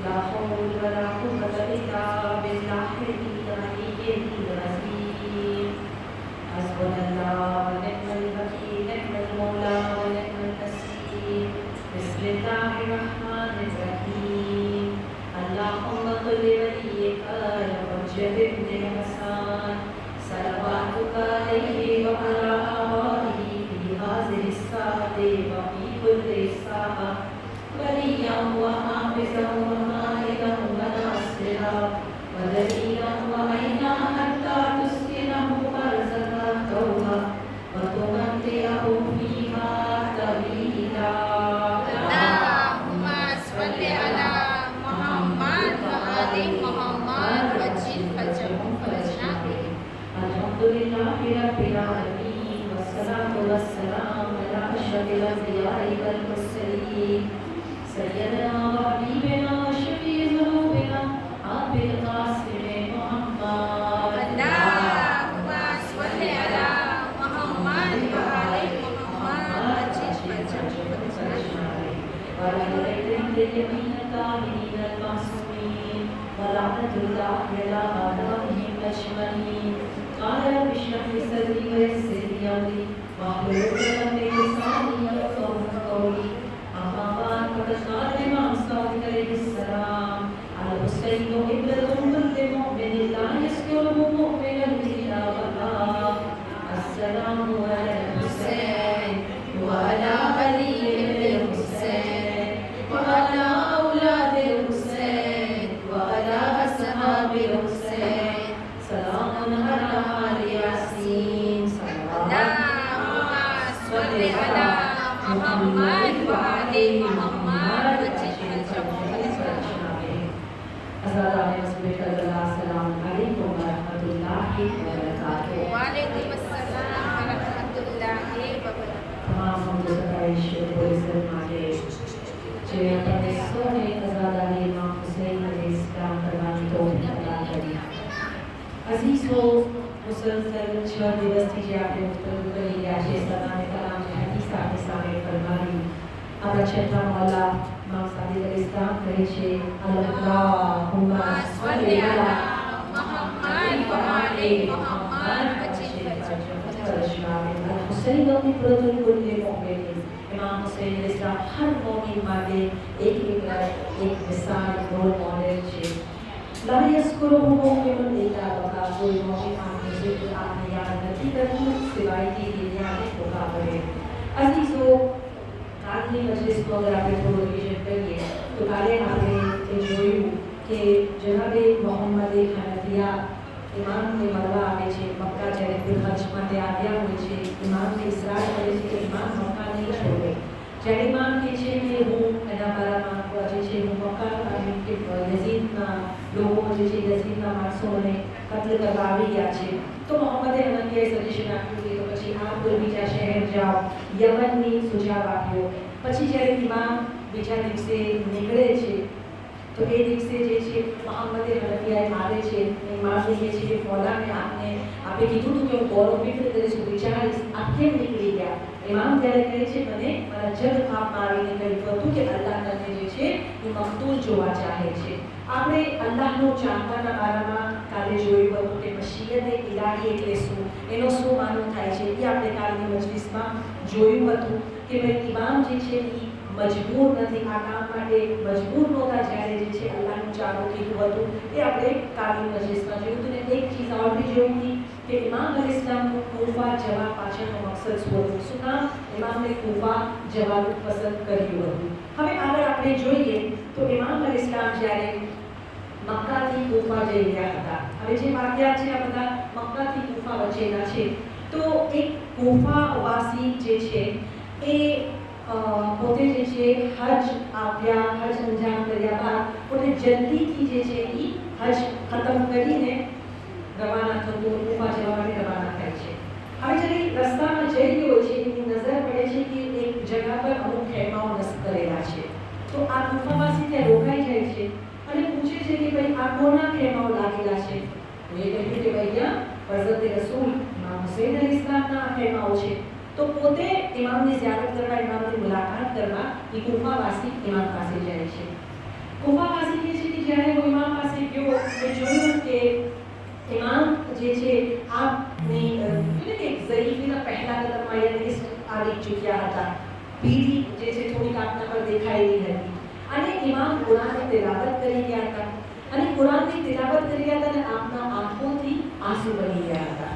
ला हौल वला कुव्वता इल्ला बिल्लाहिल अलिय्यिल अज़ीम। हस्बुनल्लाह व निअमल वकील, निअमल मौला व निअमन नसीर। बिस्मिल्लाहिर रहमानिर रहीम। अल्लाहुम्मा कुल्लि वलिय्यिका हुज्जत इब्न हसन सलवातुका अलैहि व अला आलिहि फी हाज़िहिस साअति व फी कुल्लि साअ वलिय्यन व हाफ़िज़न व मालिकन व नासिरा व दलीलन व अय्ना हत्ता तुस्किनहु अर्ज़क तौबा व तुमत्तिअहु फ़ीहा तवीला। अल्लाहुम्मा सल्लि अला मुहम्मद व आलि मुहम्मद वज्जिल फजरहुम फरजना। अल्हम्दुलिल्लाहि रब्बिल आलमीन वस्सलातु वस्सलामु अला अशरफिल अंबियाइ वल मुरसलीन सय्यदना व हबीबना व शफीइ ज़ुनूबिना अबिल क़ासिम मुहम्मद। अल्लाहुम्मा सल्लि अला मुहम्मद व आलि मुहम्मद वज्जिल फजरहुम फरजना। वअला यमीन कामिलीन अल-मासूमीन वलअनतुल्लाहि अला आदाइहिम अजमईन। क़ाल रब्बि इश्रह लि सदरी व यस्सिर लि अमरी वहलुल उक़दतम मिन लिसानी यफ़क़हू क़ौली। अम्मा बाद फ़क़द क़ाल इमाम सादिक़ अलैहिस्सलाम अल-हुसैनु इब्नतुल कुल्लि मुअ्मिनिन ला यस्कुरुहु मुअ्मिनुन इल्ला वक़ा। अस्सलामु अलल हुसैन व अला अली इब्न हुसैन व अला औलादिल हुसैन व अला अस्हाबिल हुसैन सलामुन अला आलि यासीन। अल्लाहुम्मा सल्लि अला मुहम्मद व आलि मुहम्मद वज्जिल फजरहुम फरजना। हज़रात मस्जिद करबला अस्सलामु अलैकुम व रहमतुल्लाहि व बरकातुहू। वालेकुम अस्सलाम व रहमतुल्लाहि व बरकातुहू। तमाम हमदो सताइश इज़्ज़त मांगे जे अपने सोने हज़रत इमाम हुसैन अलैहिस्सलाम करवानी तौफीक अता करी। अज़ीज़ो मुसलसल 6 દિવસથી જે આપણે ઉત્તર કરી રહ્યા છે સલામે કલામ જે હદીસ આપણી સામે ફરમાવી આપણા છઠ્ઠા મૌલા ઇમામ સાદિક અલ-ઇસ્લામ કહે છે અલ્લાहुम्मा સલ્લી અલા मुहम्मद व आलि मुहम्मद वज्जिल फजरहुम फरजना। हुसैन अपनी पुरतुल कुल्ले मोमिन इमाम हुसैन अलैहिस्सलाम हर मोमिन માટે એક મિસાલ રોલ મોડેલ છે। ला यस्कुरुहु मुमिनुन इल्ला वक़ा। कोई मोमिन आपने जिक्र आपने याद नहीं करती सिवाय कि दुनिया में धोखा पड़े। अज़ीज़ो કાલની મજલિસનો અગર આપણે થોડું રિવિઝન કરીએ તો કાલે આપણે એ જોયું કે જનાબે મોહમ્મદે હનફિયા ઇમામને મળવા આવે છે મક્કા જ્યારે ખુદ હજ માટે આવ્યા હોય છે ઇમામને ઇસરાર કરે છે કે ઇમામ મક્કા નહીં છોડે। જ્યારે ઇમામ કહે છે કે હું એના બારામાં જે છે હું મક્કા અને કે યઝીદના લોકો જે છે યઝીદના માણસોને કત્લ કરવા આવી ગયા છે તો મોહમ્મદે હનફિયાએ સજેશન આપ્યું કે તો પછી આ કોઈ બીજા શહેર જાઓ યમનની સુઝાવ આપ્યો। પછી જ્યારે ઇમામ બીજા દિવસે નીકળે છે તો એ દિવસે જે છે મોહમ્મદે હનફિયાએ આવે છે ઇમામને કહે છે કે મૌલાને આપે કીધું હતું કે હું ગોળો ફિક્ર કરીશ વિચારીશ આપ કેમ નીકળી ગયા। ઇમામ ત્યારે કહે છે મને મારા જગ ખાપમાં આવીને કહ્યું હતું કે અલ્લાહ તને જે છે એ મકતૂલ જોવા ચાહે છે। આપણે અલ્લાહનો ચાહવાના બારામાં કાલે જોયું હતું કે મશીયતે ઇલાહી એટલે શું એનો શું માનો થાય છે એ આપણે કાલની મજલિસમાં જોયું હતું કે ભાઈ ઇમામ જે છે એ મજબૂર નથી આ કામ માટે મજબૂર નહોતા જ્યારે જે છે અલ્લાહનું ચાહવું કીધું હતું એ આપણે કાલની મજલિસમાં જોયું હતું। ને એક ચીજ और भी જોઈ હતી કે ઇમામ અલ-ઇસ્લામનું કૂફા જવા પાછળનો મકસદ શું હતો શું કામ ઇમામને કૂફા જવાનું પસંદ કર્યું હતું। હવે આગળ આપણે જોઈએ તો ઇમામ અલ-ઇસ્લામ જ્યારે મક્કાથી કૂફા જઈ રહ્યા હતા હવે જે વાક્યા છે આ બધા મક્કાથી કૂફા વચ્ચેના છે તો એક કૂફાવાસી જે છે એ પોતે જે છે હજ આવ્યા હજ અંજામ કર્યા બાદ પોતે જલ્દીથી જે છે એ હજ ખતમ કરીને રવાના થતું કૂફા જવા માટે રવાના થાય છે। હવે જ્યારે રસ્તામાં જઈ રહ્યો છે એની નજર પડે છે કે એક જગ્યા પર અમુક ખેમાઓ નસ્બ કરેલા છે તો આ કૂફાવાસી ત્યાં રોકાઈ જાય છે અને પૂછે છે કે ભાઈ આ કોના ખેમાઓ લાગેલા છે તો એ કહ્યું કે ભાઈ ત્યાં હઝરત રસૂલ ઇમામ હુસૈન અલૈહિસ્સલામના ખેમાઓ છે તો પોતે ઇમામની ઝિયારત કરવા ઇમામની મુલાકાત કરવા એ કૂફાવાસી ઇમામ પાસે જાય છે। કૂફાવાસી કહે છે આપણે જોયું કે ઇમામ જે છે આપની કે ઝરીફીના પહેલા કદમમાં લિસ્ટ આવી ચૂક્યા હતા. પીડી જે છે થોડીક આપના પર દેખાઈ રહી હતી અને ઇમામ કુરાનની તિલાવત કરી રહ્યા હતા અને કુરાનની તિલાવત કરી રહ્યા હતા અને આપના આંખોથી આંસુ બની ગયા હતા.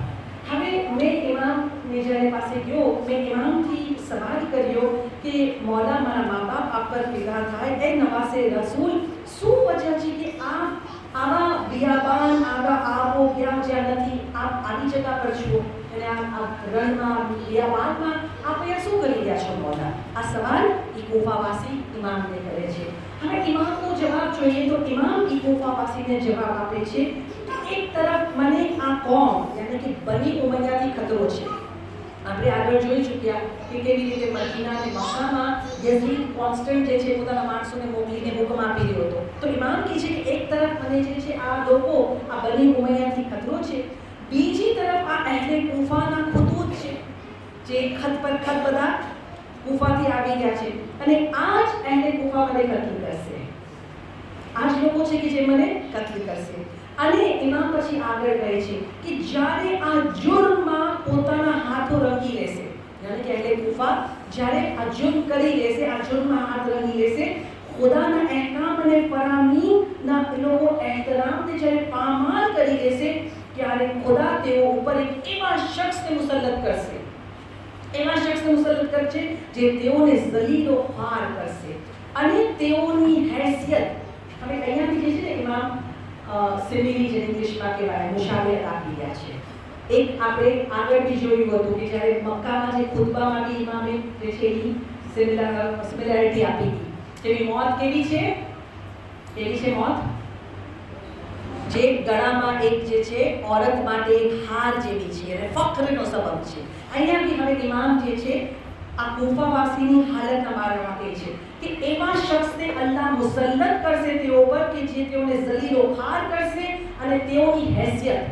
હવે મેં ઇમામની જ્યારે પાસે ગયો, મેં ઇમામથી સવાલ કર્યો કે મૌલા મારા મા બાપ આપ પર ફિદા થાય, એ નવાસે રસૂલ શું વજહ છે કે આવા બિયાબાન આવા આવો ક્યાં જ્યાં નથી આપ આવી જગા પર છો અને આ રણમાં બિયાબાનમાં આપ અહીંયા શું કરી રહ્યા છો મૌલા? આ સવાલ એ કૂફાવાસી ઇમામને કરે છે. હવે ઇમામનો જવાબ જોઈએ તો ઇમામ એ કૂફાવાસીને જવાબ આપે છે એક તરફ મને આ કોમ યાની કે બની ઉમૈયાથી ખતરો છે. આપણે આગળ જોઈ ચૂક્યા કે કેવી રીતે મદીના અને મક્કામાં યઝીદ કોન્સ્ટન્ટ જે છે પોતાના માણસોને મોકલીને હુકમ આપી રહ્યો હતો. તો ઇમામ કહે છે કે એક તરફ મને જે છે આ લોકો આ બની ઉમૈયાથી ખતરો છે, બીજી તરફ આ અહેલે કૂફાના ખુતૂત છે જે ખત પર ખત બધા કૂફાથી આવી ગયા છે અને આ જ અહેલે કૂફા મને કત્લ કરશે. આ જ લોકો છે કે જે મને કત્લ કરશે. અને ઇમામ પછી આગળ કહે છે કે જ્યારે આ જુર્મમાં પોતાના હાથો રંગી લેશે, યાની કે અહેલે કૂફા જ્યારે આ જુર્મ કરી લેશે, આ જુર્મમાં હાથ રંગી લેશે, ખુદાના અહેકામ અને ફરામીના લોકો એહતરામને જ્યારે પામાલ કરી દેશે, ત્યારે ખુદા તેઓ ઉપર એક એવા શખ્સને મુસલ્લત કરશે, એવા શખ્સને મુસલ્લત કરશે જે તેઓને ઝલીલો ખ્વાર કરશે અને તેઓની હેસિયત. હવે અહીંયાથી જે છે ને ઇમામ સિમિલી જે ઇંગ્લિશમાં કહેવાય મુશાબિહત આપી રહ્યા છે. એક આપણે આગળ બી જોયું હતું કે જ્યારે મક્કામાં જે ખુતબામાં બી ઇમામે જે છે એ સિમિલારિટી આપી હતી. તેની મોત કેવી છે? કેવી છે મોત? જે ગળામાં એક જે છે औरत માટે એક હાર જેવી છે અને ફખ્રનો સબબ છે. અહીંયા બી હવે ઇમામ જે છે આ કૂફાવાસીની હાલતના બારામાં કહે છે કે એવા શખ્સને અલ્લાહ મુસલ્લત કરશે તેઓ પર કે જે તેઓને ઝલીલો ખાર કરશે અને તેઓની હેસિયત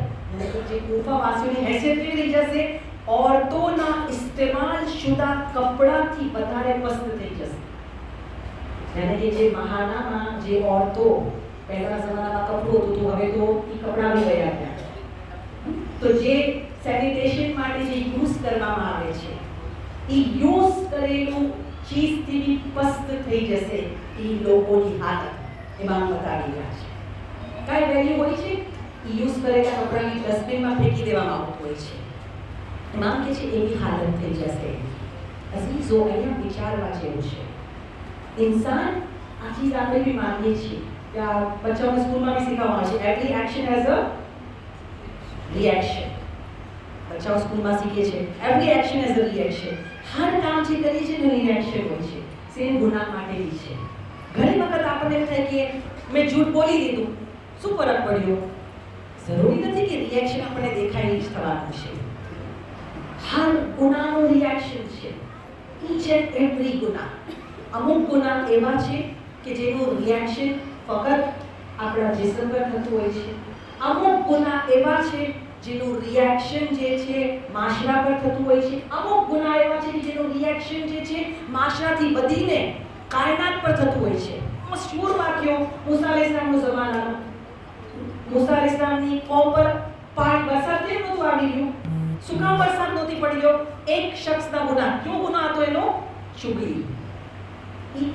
જે કૂફાવાસીઓની હેસિયત કેવી થઈ જશે? औरतोના ઇસ્તેમાલ શુદા કપડાથી વધારે પસ્ત થઈ જશે. યાની કે જે મહાનામાં જે औरतो પહેલાના જમાનામાં કપડું હતું તો હવે તો એ કપડા બી ગયા ત્યાં. તો જે સેનિટેશન માટે જે યુઝ કરવામાં આવે છે એ યુઝ કરેલું ચીજથી બી પસ્ત થઈ જશે એ લોકોની હાલત ઇમામ બતાવી રહ્યા છે. કઈ વેલ્યુ હોય છે? એ યુઝ કરેલા કપડાની ડસ્ટબિનમાં ફેંકી દેવામાં આવતું હોય છે. ઇમામ કે છે એવી હાલત થઈ જશે. અઝીઝો અહીંયા વિચારવા જેવું છે. ઇન્સાન આ ચીજ આપણે બી માનીએ છીએ કે આ બચ્ચાઓને સ્કૂલમાં બી શીખવવામાં છે every action has a reaction. બચ્ચાઓ સ્કૂલમાં શીખે છે every action has a reaction. હર કામ જે કરીએ છીએ એનું રિએક્શન હોય છે. સેમ ગુનાહ માટે બી છે. ઘણી વખત આપણને એમ થાય કે મેં જૂઠ બોલી દીધું, શું ફરક પડ્યો? જરૂરી નથી કે રિએક્શન આપણને દેખાય જ થવાનું છે. હર ગુનાહનું રિએક્શન છે. ઈચ એન્ડ એવરી ગુનાહ. અમુક ગુનાહ એવા છે કે જેનું રિએક્શન ફક્ત આપણા જિસ્મ પર થતું હોય છે. અમુક ગુનાહ એવા છે જેનું રિએક્શન જે છે માશરા પર થતું હોય છે. અમુક ગુનાહ એવા છે કે જેનું રિએક્શન જે છે માશરાથી વધીને કાયનાત પર થતું હોય છે. મશહૂર વાક્યો મૂસા અલૈહિસ્સલામનો જમાનાનો. મૂસા અલૈહિસ્સલામની કોમ પર વરસાદ કેમ નહોતું આવી રહ્યું? શું કામ વરસાદ નહોતી પડ્યો? એક શખ્સના ગુનાહ. કયો ગુનાહ હતો એનો? ચુગલી.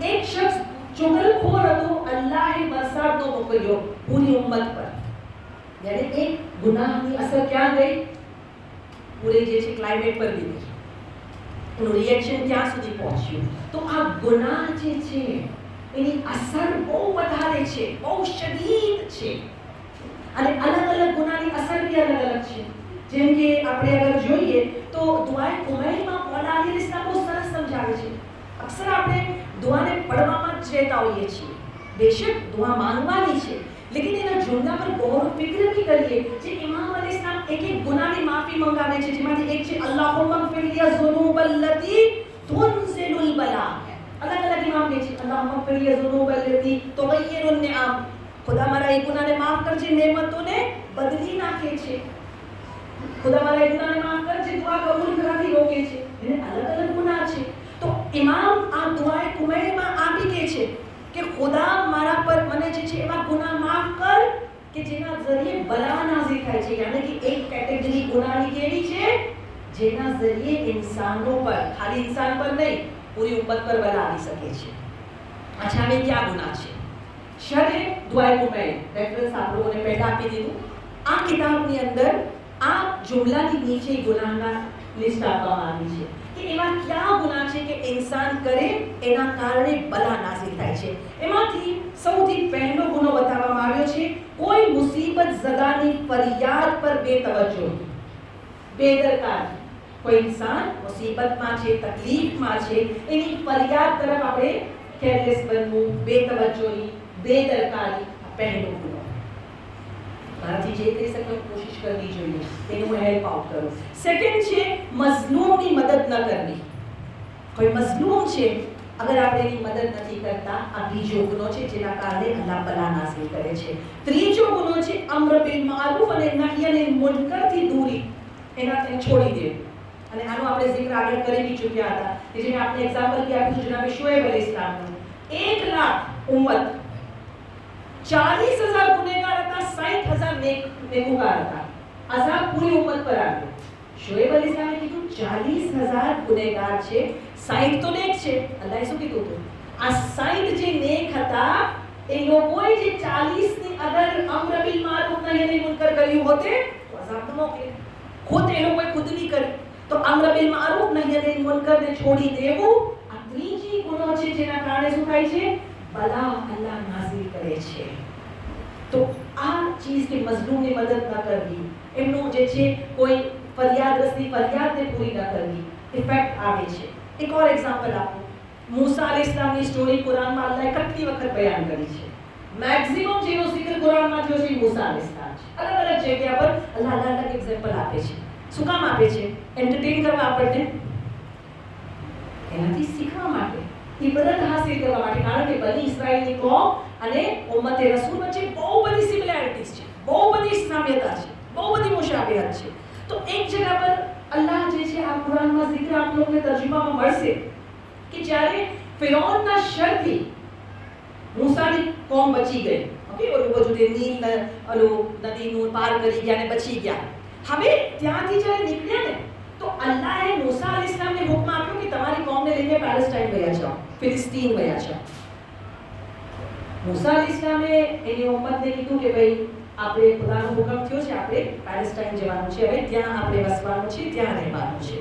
એક શખ્સ ચુગલખોર હતો, અલ્લાહે વરસાદ નો મોકલ્યો પૂરી ઉમ્મત પર. यानी एक गुनाहની અસર ક્યાં ગઈ? પૂરે જે છે ક્લાઇમેટ પર ગઈ. એનું રિએક્શન ક્યાં સુધી પહોંચ્યું? તો આ ગુનાહ જે છે એની અસર બહુ વધારે છે, બહુ શદીદ છે અને અલગ અલગ ગુનાહની અસર બી અલગ અલગ છે. જેમ કે આપણે અગર જોઈએ તો દુઆએ કુમૈલમાં મૌલા અલી ઇસ્લામ બહુ સરસ સમજાવે છે. અક્સર આપણે દુઆને પડવામાં જ રહેતા હોઈએ છીએ. બેશક દુઆ માંગવાની છે, लेकिन એના જુમલા પર ગૌર ફિક્ર બી કરીએ. જે ઇમામ અલી ઇસ્લામ એક એક ગુનાહની માફી મંગાવે છે, જેમાંથી એક છે અલ્લાહુમ્મા ગફિર લી ઝુનૂબ અલ્લતી તુનઝિલુલ બલા. અલગ અલગ ઇમામ કહે છે અલ્લાહુમ્મા ગફિર લી ઝુનૂબ અલ્લતી તુગય્યિરુન નિઆમ. ખુદા મારા એ ગુનાહને માફ કરજે, નેમતોને બદલી નાખે છે. ખુદા મારા એ ગુનાહને માફ કરજે, દુઆ કબૂલ કરવાથી રોકે છે. એને અલગ અલગ ગુનાહ છે. તો ઇમામ આ દુઆએ કુમૈલમાં આ બી કહે છે કે ખુદા મારા પર મને જે છે એવા ગુનાહ માફ કર કે જેના જરીએ બલા નાઝિલ થાય છે, યાनी कि એક કેટેગરી ગુનાની કેવી છે જેના જરીએ इंसानों पर, खाली इंसान पर नहीं पूरी उम्मत पर बला આવી શકે છે। अच्छा में क्या गुनाह છે? શરહ દુઆએ કુમૈલ રેફરન્સ આપ લોકોને પહેલા આપી દીધું। આ કિતાબની અંદર આ જુમલાની નીચે ગુનાહના લિસ્ટ આપવામાં આવી છે કે એવા કયા ગુનાહ છે કે ઇન્સાન કરે એના કારણે બલા નાઝિલ થાય છે। એમાંથી સૌથી પહેલો ગુનો બતાવવામાં આવ્યો છે કોઈ મુસીબત ज़दाની ફરિયાદ પર બેતવજ્જો, બેદરકાર। કોઈ ઇન્સાન મુસીબતમાં છે, તકલીફમાં છે, એની ફરિયાદ તરફ આપણે કેરલેસ બનવું, બેતવજ્જોઈ, બેદરકારી, પહેલો ગુનો। મારાથી જે થઈ શકે કોશિશ કરવી જોઈએ એનું હું હેલ્પ આઉટ કરું। સેકન્ડ છે મઝલૂમની મદદ ન કરવી। કોઈ મઝલૂમ છે અગર આપણે એની મદદ નથી કરતા, આ બીજો ગુનો છે જેના કારણે અલ્લાહ બલા નાઝિલ કરે છે। ત્રીજો ગુનો છે અમ્ર બિલ મારૂફ અને નહી અનિલ મુનકરથી દૂરી, એનાથી છોડી દેવું। અને આનો આપણે zikr આગળ કરી भी ચૂક્યા હતા કે જેને આપણે એક્ઝામ્પલ કે આપ્યું જનાબ શુએબ અલૈહિસ્સલામનું 1 લાખ ઉમ્મત 40,000 ગુનેગાર હતા, 60,000 नेकूगार હતા। અઝાબ પૂરી ઉમ્મત પર આવ્યો। શુએબ અલૈહિસ્સલામે કીધું 40,000 ગુનેગાર છે, 60 તો નેક છે। અલ્લાહે શું કીધું હતું? આ 60 જે નેક હતા એ લોકોએ જે 40 ની અગર અમ્ર બિલ મારૂફ નહી અનિલ મુનકર કર્યું હોતે તો અઝાબ તો મોકલે। ખુદ એ લોકોએ ખુદ નહીં કર્યું તો અમ્ર બિલ મારૂફ નહી અનિલ મુનકર ને છોડી દેવું, આ ત્રીજી ગુનો છે જેના કારણે શું થાય છે? બલા અલ્લાહ નાઝિલ કરે છે। તો આ ચીજ કે મઝલૂમની મદદ ન કરવી, એમનો જે છે કોઈ ફરિયાદરસની ફરિયાદને પૂરી ન કરવી, ઇફેક્ટ આવે છે। એક ઓર એક્ઝામ્પલ આપું, મૂસા અલૈહિસ્સલામની સ્ટોરી કુરાનમાં અલ્લાહે કેટલી વખત બયાન કરી છે। મેક્સિમમ જેનો zikr કુરાનમાં થયો છે મૂસા અલૈહિસ્સલામ છે। અલગ અલગ જગ્યા પર અલ્લાહ અલગ અલગ એક્ઝામ્પલ આપે છે। શું કામ આપે છે? એન્ટરટેન કરવા આપણને, એનાથી શીખવા માટે, ઇબરત હાસિલ કરવા માટે। કારણ કે બની ઇસ્રાઈલની કોમ અને ઉમ્મતે રસૂલ વચ્ચે બહુ બધી સિમિલારિટીઝ છે, બહુ બધી સામ્યતા છે, બહુ બધી મુશાબિહત છે। તો એક જગ્યા પર અલ્લાહ જે છે આ કુરાનમાં zikr આપ લોકોને તર્જુમામાં મળશે કે જ્યારે ફિરૌનના શરથી મૂસાની કોમ બચી ગઈ। ઓકે, ઓલું બધું તે નીલ ઓલું નદીનું પાર કરી ગયા ને બચી ગયા। હવે ત્યાંથી જ્યારે નીકળ્યા ને તો અલ્લાહે મૂસા અલૈહિસ્સલામને હુકમ આપ્યો કે તમારી કોમને લઈને પેલેસ્ટાઈન વયા જાઓ, ફિલિસ્તીન વયા જાઓ। મૂસા અલૈહિસ્સલામે એની ઉમ્મતને કીધું કે ભાઈ આપણે ખુદાનો હુકમ થયો છે, આપણે પેલેસ્ટાઈન જવાનું છે, હવે ત્યાં આપણે વસવાનું છે, ત્યાં રહેવાનું છે।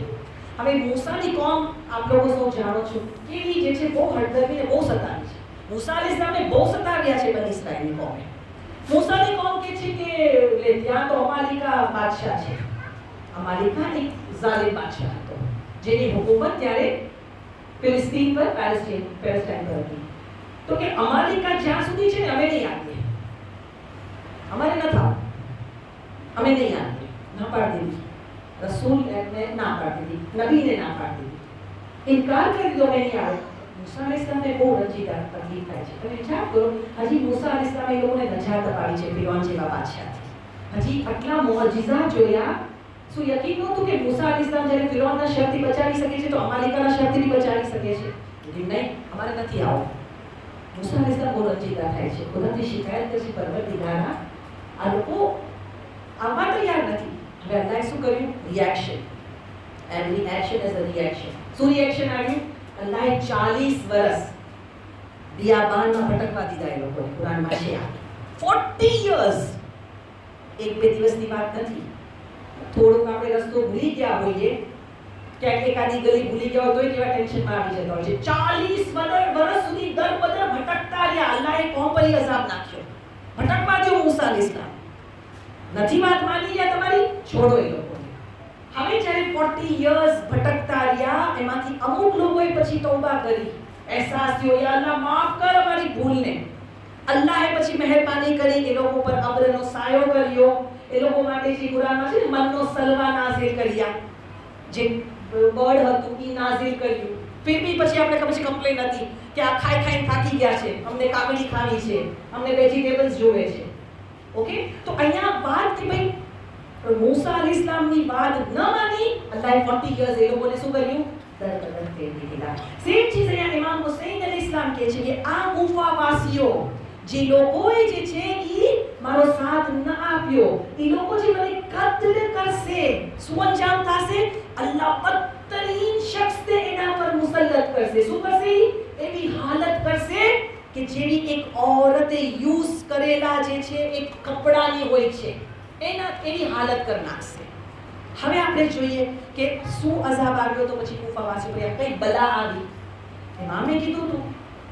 હવે મૂસાની કોમ આપ લોકો સૌ જાણો છો કેવી જે છે બહુ હળદરમી ને બહુ સતાવી છે। મૂસા અલૈહિસ્સલામે બહુ સતાવ્યા છે બની ઇસ્રાઈલની કોમે। મૂસાની કોમ કે છે કે ત્યાં તો અમાલિકા બાદશાહ છે। અમાલિકા એક ઝાલિમ બાદશાહ હતો જેની હુકુમત ત્યારે ફિલિસ્તીન પર પેલેસ્ટાઈન પર હતી। તો કે અમાલિકા જ્યાં સુધી છે ને અમે નહીં આવીએ, અમારે ન થાવ, અમે નહીં આવીએ, ના પાડી દીધી। રસૂલ ને ના પાડી દીધી, નબીને ના પાડી દીધી, ઇનકાર કરી દીધો, અમે નહીં આવે। મૂસા અલૈહિસ્સલામને બહુ રંજીદા તકલીફ થાય છે। તમે વિચાર કરો, હજી મૂસા અલૈહિસ્સલામે એ લોકોને નજાત અપાવી છે ફિરૌન જેવા બાદશાહથી। હજી આટલા મુઅજિઝા જોયા। શું યકીન નહોતું કે મૂસા અલૈહિસ્સલામ જ્યારે ફિરૌનના શરથી બચાવી શકે છે તો અમાલિકાના શરથી બી બચાવી શકે છે? નહીં, અમારે નથી આવું। મૂસા અલૈહિસ્સલામ બહુ રંજીદા થાય છે, ખુદાથી શિકાયત કરે છે, પરવરદિગારા આ લોકો આવવા તૈયાર નથી। હવે અલ્લાહે શું કર્યું? Reaction, every action is a reaction. શું રિએક્શન આવ્યું? અલ્લાહે 40 વર્ષ બિયાબાનમાં ભટકવા દીધા એ લોકોને। કુરાનમાં છે આ 40 years, એક બે દિવસની વાત નથી। થોડુંક આપણે રસ્તો ભૂલી ગયા હોઈએ, ક્યાંક એકાદી ગલી ભૂલી ગયા હોય તો કેવા ટેન્શનમાં આવી જતા હોય છે। 40 વર્ષ સુધી દર બદર ભટકતા રહ્યા। અલ્લાહે કોમ પર અઝાબ નાખ્યો, ભટકવા દો મૂસા અલૈહિસ્સલામ, નથી વાત માની રહ્યા તમારી, છોડો એ લોકોને। હવે જ્યારે 40 years ભટકતા રહ્યા, એમાંથી અમુક લોકોએ પછી તૌબા કરી, અહેસાસ થયો યા અલ્લાહ માફ કર અમારી ભૂલને। અલ્લાહે પછી મહેરબાની કરી એ લોકો પર અબ્રનો સાયો કર્યો, એ લોકો માટે જે કુરાનમાં છે મનનો સલવા નાઝિલ કર્યા, જે બળ હતું એ નાઝિલ કર્યું। फिर भी પછી આપણે ખબર છે કમ્પ્લેન હતી કે આ ખાઈ ખાઈને થાકી ગયા છે, અમને કાકડી ખાવી છે, અમને વેજીટેબલ્સ જોવે છે। ઓકે, તો અહીંયા વાત કે ભાઈ મૂસા અલૈહિસ્સલામની વાત ન માની, અલ્લાહે 40 years એ લોકોને શું કર્યું? દર ફેરવી દીધા। સેમ ચીજ અહીંયા ઇમામ હુસૈન અલૈહિસ્સલામ કહે છે કે આ કૂફાવાસીઓ જે લોકોએ જે છે એ મારો સાથ અલ્લાહ બદતરીન શખ્સને એના પર મુસલ્લત કરશે. શું કરશે? એવી હાલત કરશે કે જેવી એક औरते યુઝ કરેલા જે છે એક કપડાની હોય છે એવી હાલત કરી નાખશે. હવે આપણે જોઈએ કે શું અઝાબ આવ્યો તો પછી કુફાવાસીઓ પર કઈ બલા આવી. ઇમામે કીધું હતું,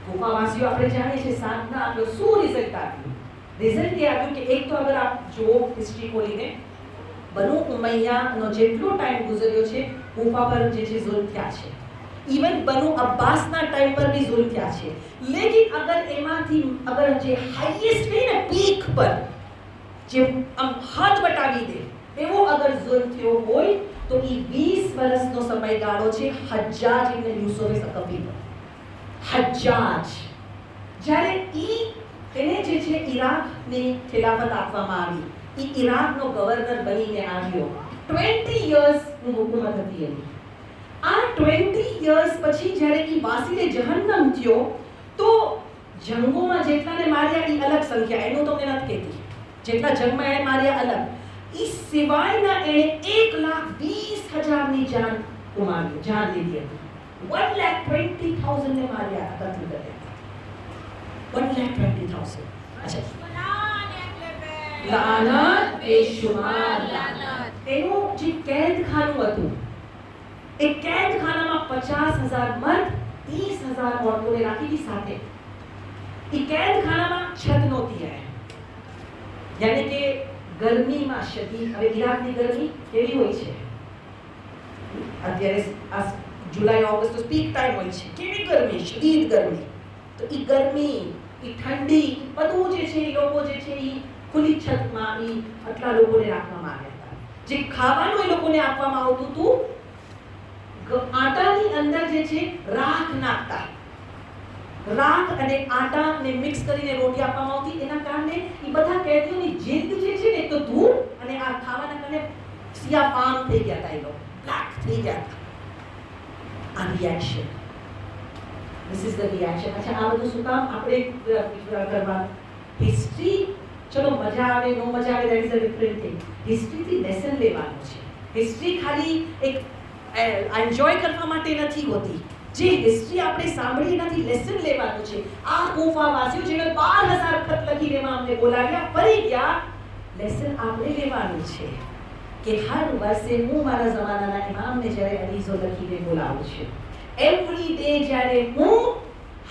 કુફાવાસીઓ આપણે જાણીએ છીએ સાથ ના આપ્યો. શું રિઝલ્ટ આવ્યું? રિઝલ્ટ એ આવ્યું કે એક તો અગર આપ જુઓ હિસ્ટ્રી ખોલીને, બનુ ઉમૈયાનો જેટલો ટાઈમ ગુજર્યો છે કુફા પર જે છે ઝુલ્મ થયા છે. ઇવન બનુ અબ્બાસના ટાઈમ પર બી ઝુલ્મ થયા છે. લેકિન અગર એમાંથી અગર જે હાઈએસ્ટ કહીએ ને પીક પર જે આમ હદ વટાવી દે એવો અગર ઝુલ્મ થયો હોય તો એ 20 વર્ષનો સમયગાળો છે હજ્જાજ ઇબ્ન યુસુફ સકફી પર. હજ્જાજ જ્યારે એને જે છે ઈરાકની ખિલાફત આપવામાં આવી, ઈરાકનો ગવર્નર બનીને આવ્યો. 20 યર્સની હુકુમત હતી એની. આ 20 યર્સ પછી જ્યારે એ વાસીલે જહન્નમ થયો તો જંગોમાં જેટલાને માર્યા એ અલગ સંખ્યા, એનું તમને નથી કહેતી. જેટલા જંગમાં એને માર્યા અલગ, એ સિવાયના એને 1,20,000ની જાન ગુમાવી, જાન લીધી હતી. 1,20,000 ને માર્યા હતા, કતલ કર્યા. 1,20,000. અચ્છા, લાનત બેશુમાર લાનત. એનું જે કેદખાનું હતું એ કેદખાનામાં 50,000 મર્દ, 30,000 औरतों રાખી સાથે. એ કેદખાનામાં છત નહોતી હે, યાની કે ગરમીમાં શદીદ. હવે ઈરાકની ગરમી કેવી હોય છે? અત્યારે આ જુલાઈ ઓગસ્ટ તો પીક ટાઈમ હોય છે. કેવી ગરમી, શદીદ ગરમી. તો એ ગરમી, એ ઠંડી, બધું જે છે એ લોકો જે છે એ ખુલ્લી છતમાં આટલા લોકોને રાખવામાં આવ્યા હતા. જે ખાવાનું એ લોકોને આપવામાં આવતું હતું, આટાની અંદર જે છે રાખ નાખતા, રાખ અને આટાને મિક્સ કરીને રોટી આપવામાં આવતી. એના કારણે એ બધા કેદીઓની જીદ જે છે ને તો ધૂળ અને આ ખાવાના કારણે સિયા પામ થઈ ગયા હતા, એ લોકો બ્લેક થઈ ગયા હતા. આ reaction, this is the reaction. અચ્છા, આ બધું શું કામ આપણે કરવા? હિસ્ટ્રી ચલો મજા આવે નો મજા આવે that is a different thing. હિસ્ટ્રીથી લેસન લેવાનું છે. હિસ્ટ્રી ખાલી એક એન્જોય કરવા માટે નથી હોતી. જે હિસ્ટ્રી આપણે સાંભળી એનાથી લેસન લેવાનું છે. આ કુફાવાસીઓ જેને 12,000 ખત લખીને અમને બોલાવ્યા, ફરી ગયા. લેસન આપણે લેવાનું છે કે હર વર્ષે હું મારા જમાનાના ઇમામને જ્યારે અરીઝો લખીને બોલાવું છું. એવરી ડે જ્યારે હું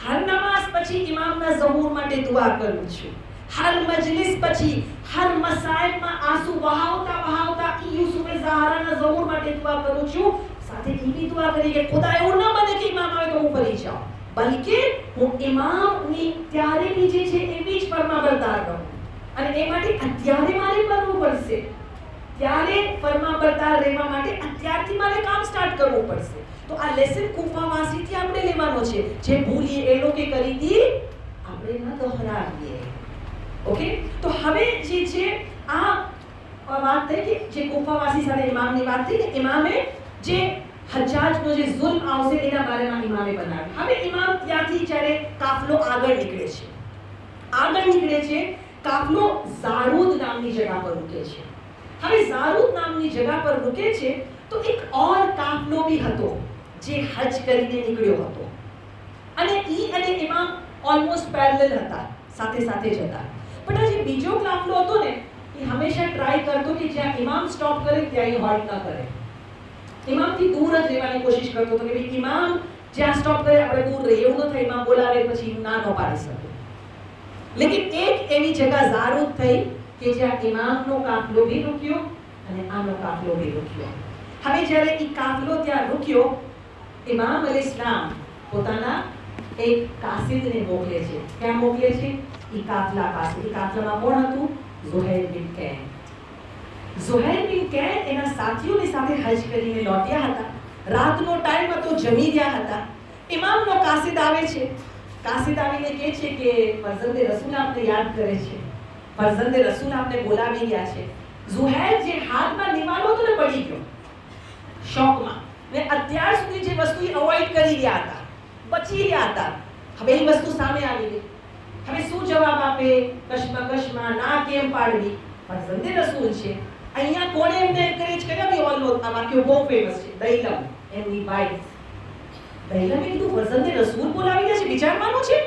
હર નમાઝ પછી ઇમામના ઝહૂર માટે દુઆ કરું છું. હર મજલિસ પછી હર મસાઇબમાં આંસુ વહાવતા યુસુફે ઝહારાના ઝહૂર માટે દુઆ કરું છું. સાથે એવી દુઆ કરી કે ખુદા એવું ન બને કે ઇમામ આવે તો હું ફરી જાઉં, બલકે હું ઇમામની ત્યારે બી જે છે એવી જ ફરમાબરદાર રહું. અને એ માટે અત્યારે મારે કરવું પડશે. ત્યારે ફરમાબરદાર રહેવા માટે અત્યારથી મારે કામ સ્ટાર્ટ કરવું પડશે. તો આ લેસન કુફાવાસીથી આપણે લેવાનો છે. જે ભૂલી એ લોકો કરી હતી આપણે ન દોહરાવીએ. ઓકે, તો હવે જે છે આ વાત થઈ કે જે કુફાવાસી સાથે ઇમામની વાત થઈ કે ઇમામે જે હજ્જાજનો જે ઝુલ્મ આવશે એના બારેમાં ઇમામે બનાવ્યું. હવે ઇમામ ત્યાંથી જ્યારે કાફલો આગળ નીકળે છે કાફલો ઝારૂદ નામની જગ્યા પર રૂકે છે. હવે ઝારૂદ નામની જગ્યા પર રૂકે છે તો એક ઓર કાફલો બી હતો જે હજ કરીને નીકળ્યો હતો. અને અને ઇમામ ઓલમોસ્ટ પેરેલલ હતા, સાથે સાથે જ હતા. પણ આ જે બીજો કાફલો હતો ને એ હંમેશા ટ્રાય કરતો કે જ્યાં ઇમામ સ્ટોપ કરે ત્યાં એ હોલ્ટ ન કરે. ઇમામથી દૂર જ રહેવાની કોશિશ કરતો હતો કે ભાઈ ઇમામ જ્યાં સ્ટોપ કરે આપણે દૂર રહીએ. એવું ન થાય ઇમામ બોલાવે પછી ના ન પાડી શકે. લેકિન એક એવી જગ્યા ઝારૂદ થઈ કે જ્યાં ઇમામનો કાફલો બી રૂક્યો અને આનો કાફલો બી રૂક્યો. હવે જ્યારે એ કાફલો ત્યાં રૂક્યો, ઇમામ અલૈહિસ્સલામ પોતાના એક કાસિદને મોકલે છે. ક્યાં મોકલે છે? એ કાફલા પાસે. એ કાફલામાં કોણ હતું? ઝુહૈર બિન કૈન. ઝુહૈર બિન કૈન એના સાથીઓની સાથે હજ કરીને લોટ્યા હતા. રાતનો ટાઈમ હતો, જમી રહ્યા હતા. ઇમામનો કાસિદ આવે છે. કાસિદ આવીને કહે છે કે ફરઝંદે રસૂલ આપને યાદ કરે છે, ફરઝંદે રસૂલ આપને બોલાવી રહ્યા છે. ઝુહૈર જે હાથમાં નિવાલો હતો ને પડી ગયો શોકમાં. ને અત્યાર સુધી જે વસ્તુ અવોઇડ કરી રહ્યા હતા, બચી રહ્યા હતા, હવે એ વસ્તુ સામે આવી ગઈ. હવે શું જવાબ આપે? કશમાં ના કેમ પાડવી? ફરઝંદે રસૂલ છે, અહીંયા કોણે એમને એન્કરેજ કર્યા? વી ઓલ નો આ વાક્ય બહુ ફેમસ છે. દૈલમ એમની વાઇફ, દૈલમે કીધું ફરઝંદે રસૂલ બોલાવી દે છે, વિચારવાનું છે,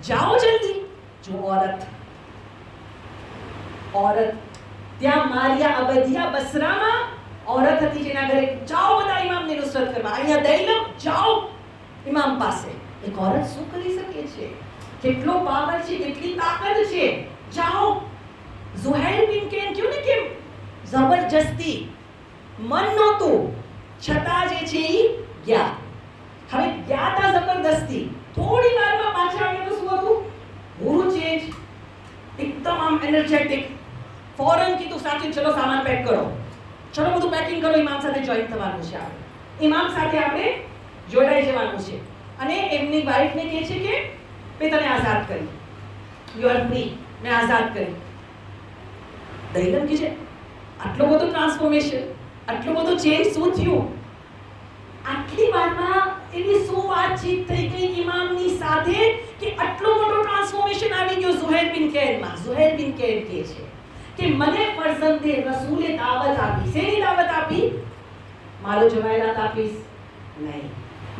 જાઓ જલ્દી. જો औरत ત્યાં મારિયા અબદિયા બસરામાં औरत હતી જેના ઘરે જાઓ બધા ઇમામની નુસરત કરવા. અહીંયા દૈલમ જાઓ ઇમામ પાસે. એક औरत શું કરી શકે છે? કેટલો પાવર છે, કેટલી તાકાત છે. જાઓ. ઝુહૈર બિન કેન ક્યું ને કે જબરજસ્તી મન નહોતું છતાં જે છે એ ગયા. હવે ગયા તા જબરદસ્તી, થોડી વારમાં પાછા આવ્યા તો શું હતું? પૂરું ચેન્જ. એકદમ આમ એનર્જેટિક. ફોરન કીધું સાચું, ચલો સામાન પેક કરો, ચલો બધું પેકિંગ કરો, ઇમામ સાથે જોઈન થવાનું છે. આપણે ઇમામ સાથે આપણે જોડાઈ જવાનું છે. અને એમની વાઈફને કહે છે કે મેં તને આઝાદ કરી, યુ આર ફ્રી, મેં આઝાદ કરી. દૈલમ કહે છે આટલો બધો ટ્રાન્સફોર્મેશન, આટલો બધો ચેન્જ શું થયું? આટલી વારમાં એની શું વાતચીત થઈ ગઈ ઇમામની સાથે કે આટલો મોટો ટ્રાન્સફોર્મેશન આવી ગયો ઝુહૈર બિન કૈનમાં. ઝુહૈર બિન કૈન કહે છે કે મને ફરઝંદે રસૂલે દાવત આપી. શેની દાવત આપી? મારો જવાયરાત આપીશ નહીં.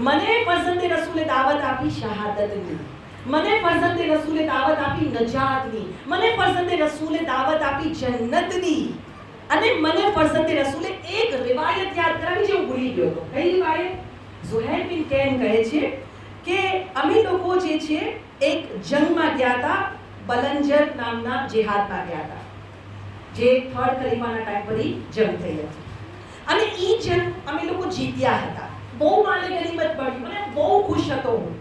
મને ફરઝંદે રસૂલે દાવત આપી શહાદતની. મને ફરઝંદે રસૂલે દાવત આપી નજાતની. મને ફરઝંદે રસૂલે દાવત આપી જન્નતની. અને મને ફરઝંદે રસૂલે એક રિવાયત યાદ કરાવી જે હું ભૂલી ગયો હતો. કઈ રિવાયત? ઝુહૈર બિન કૈન કહે છે કે અમે લોકો જે છે એક જંગમાં ગયા હતા, બલંજર નામના જિહાદમાં ગયા હતા, જે થર્ડ ખલીફાના ટાઈમ પર જંગ થઈ હતી. અને એ જંગ અમે લોકો જીત્યા હતા. બહુ માલે ગનીમત પડી અને બહુ ખુશ હતો હું.